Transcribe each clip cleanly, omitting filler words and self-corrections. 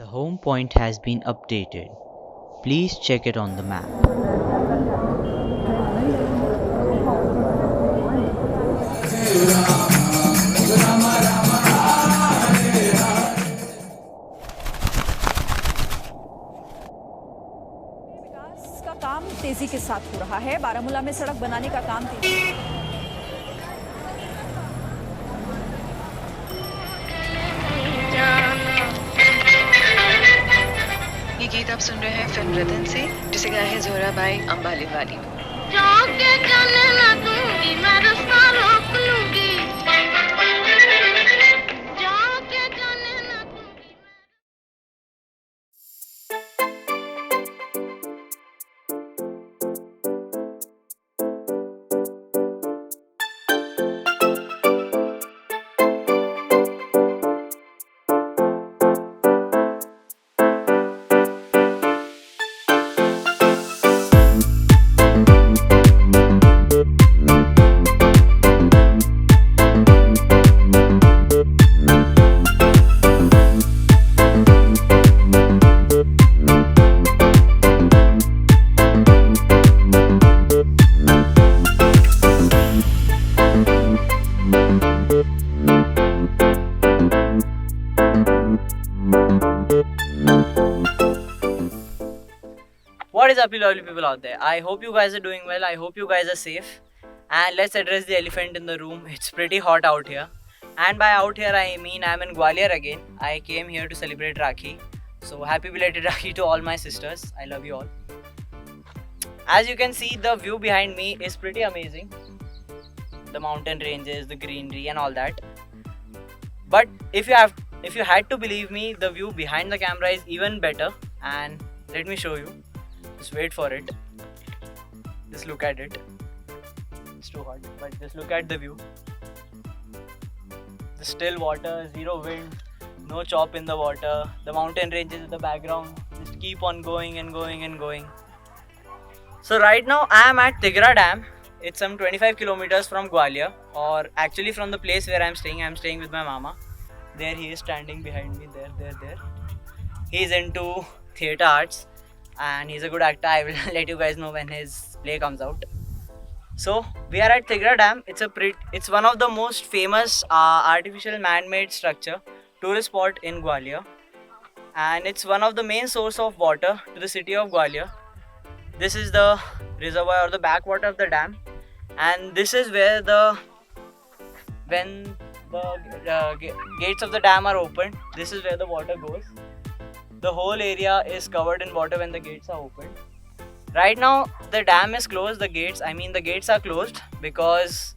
The home point has been updated. Please check it on the map. विकास का काम तेजी के साथ हो रहा है। बारामूला में सड़क बनाने का काम ये गीत आप सुन रहे हैं फिल्म रतन से, जिसे गाया है जोहरा बाई अंबाले वाली। जाके जाने ना दूंगी मैं रास्ता रोक लूंगी जाके जाने ना दूंगी What is up, you lovely people out there? I hope you guys are doing well. I hope you guys are safe. And let's address the elephant in the room. It's pretty hot out here. And by out here, I mean I'm in Gwalior again. I came here to celebrate Rakhi. So happy belated Rakhi to all my sisters. I love you all. As you can see, the view behind me is pretty amazing. The mountain ranges, the greenery, and all that. But if you had to believe me, the view behind the camera is even better. And let me show you. Just wait for it. Just look at it. It's too hot, but just look at the view. The still water, zero wind, no chop in the water. The mountain ranges in the background just keep on going and going and going. So right now I am at Tigra Dam. It's some 25 kilometers from Gwalior, or actually from the place where I'm staying with my mama. There he is standing behind me, there. He's into theatre arts and he's a good actor. I will let you guys know when his play comes out. So we are at Tigra Dam. It's one of the most famous artificial man-made structure tourist spot in Gwalior, and it's one of the main source of water to the city of Gwalior. This is the reservoir or the backwater of the dam, and this is where when the gates of the dam are opened, this is where the water goes. The whole area is covered in water when the gates are opened. Right now the dam is closed. The gates are closed because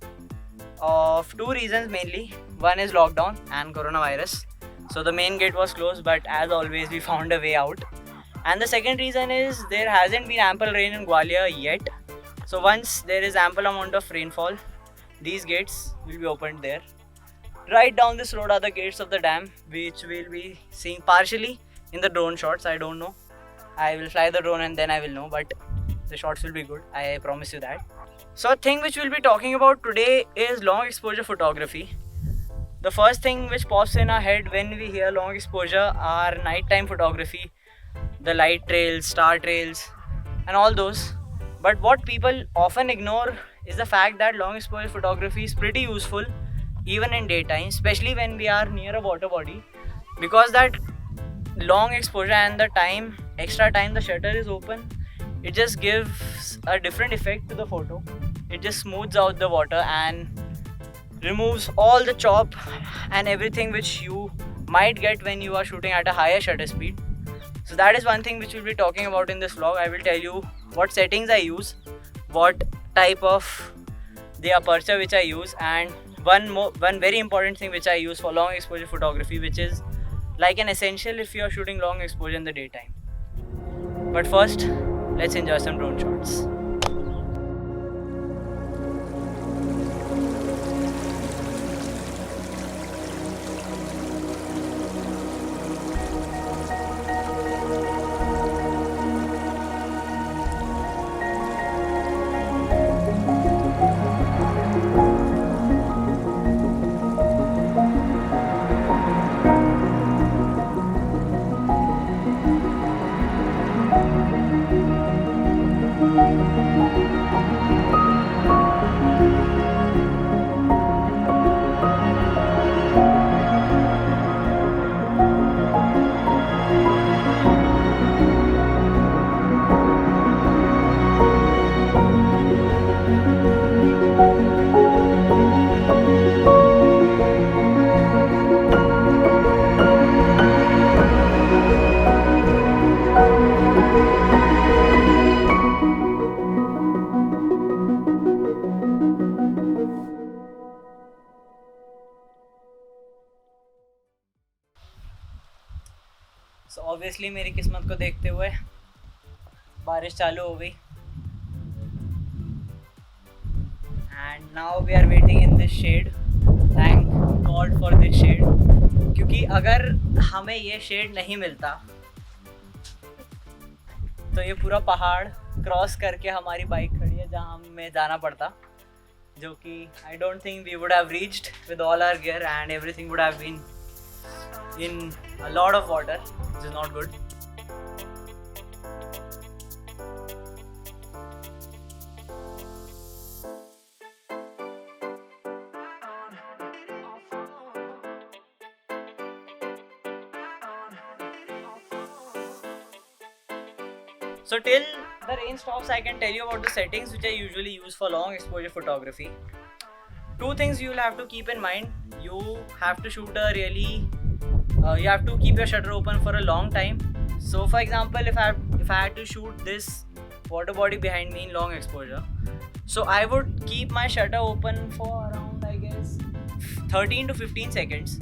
of two reasons mainly. One is lockdown and coronavirus. So the main gate was closed, but as always we found a way out. And the second reason is there hasn't been ample rain in Gwalior yet. So once there is ample amount of rainfall, these gates will be opened there. Right down this road are the gates of the dam, which we'll be seeing partially in the drone shots. I don't know. I will fly the drone and then I will know, but the shots will be good. I promise you that. So a thing which we'll be talking about today is long exposure photography. The first thing which pops in our head when we hear long exposure are nighttime photography, the light trails, star trails, and all those. But what people often ignore is the fact that long exposure photography is pretty useful even in daytime, especially when we are near a water body, because that long exposure and the extra time the shutter is open, it just gives a different effect to the photo. It just smooths out the water and removes all the chop and everything which you might get when you are shooting at a higher shutter speed. So that is one thing which we'll be talking about in this vlog. I will tell you what settings I use, what type of the aperture which I use, and one very important thing which I use for long exposure photography, which is like an essential if you are shooting long exposure in the daytime. But first, let's enjoy some drone shots. So obviously मेरी किस्मत को देखते हुए बारिश चालू हो गई and now we are waiting in this shade. Thank God for this shade, क्योंकि अगर हमें ये शेड नहीं मिलता तो ये पूरा पहाड़ क्रॉस करके हमारी बाइक खड़ी है जहाँ हमें जाना पड़ता, जो कि I don't think we would have reached with all our gear and everything would have been in a lot of water, which is not good. So till the rain stops, I can tell you about the settings which I usually use for long exposure photography. Two things you will have to keep in mind. You have to shoot a really, you have to keep your shutter open for a long time. So for example, if I had to shoot this water body behind me in long exposure, so I would keep my shutter open for around, I guess, 13 to 15 seconds.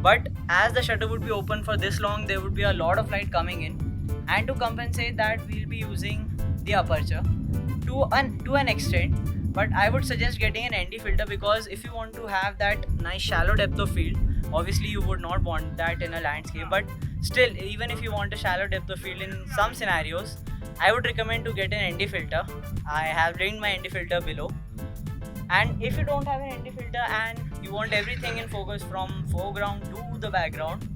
But as the shutter would be open for this long, there would be a lot of light coming in. And to compensate that, we'll be using the aperture to an extent, but I would suggest getting an ND filter, because if you want to have that nice shallow depth of field, obviously you would not want that in a landscape, but still, even if you want a shallow depth of field in some scenarios, I would recommend to get an ND filter. I have linked my ND filter below. And if you don't have an ND filter and you want everything in focus from foreground to the background,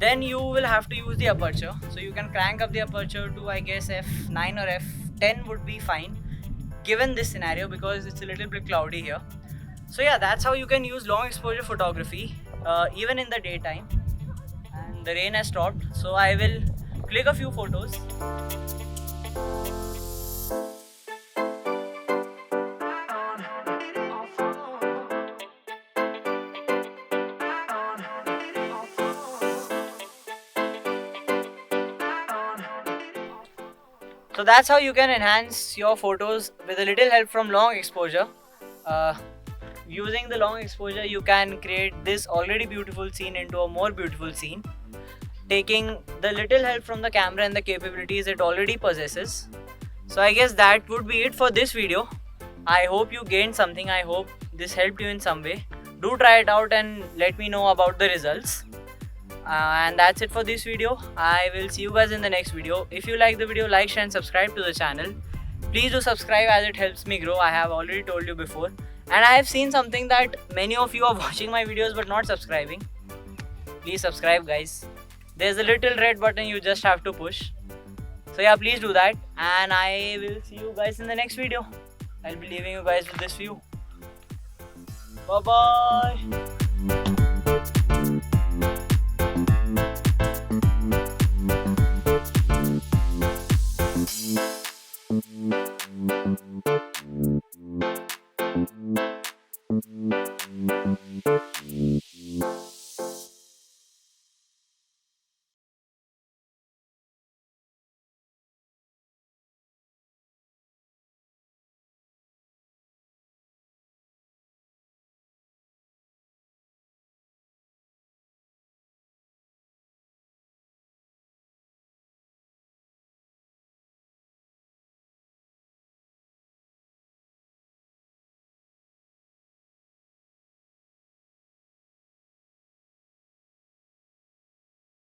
then you will have to use the aperture. So you can crank up the aperture to, I guess, f9 or f10 would be fine given this scenario, because it's a little bit cloudy here. So yeah, that's how you can use long exposure photography even in the daytime. And the rain has stopped, so I will click a few photos. So that's how you can enhance your photos with a little help from long exposure. Using the long exposure, you can create this already beautiful scene into a more beautiful scene, taking the little help from the camera and the capabilities it already possesses. So I guess that would be it for this video. I hope you gained something. I hope this helped you in some way. Do try it out and let me know about the results. And that's it for this video. I will see you guys in the next video. If you like the video, like, share and subscribe to the channel. Please do subscribe as it helps me grow. I have already told you before, and I have seen something that many of you are watching my videos but not subscribing. Please subscribe, guys. There's a little red button you just have to push. So yeah, please do that, and I will see you guys in the next video. I'll be leaving you guys with this view. Bye bye.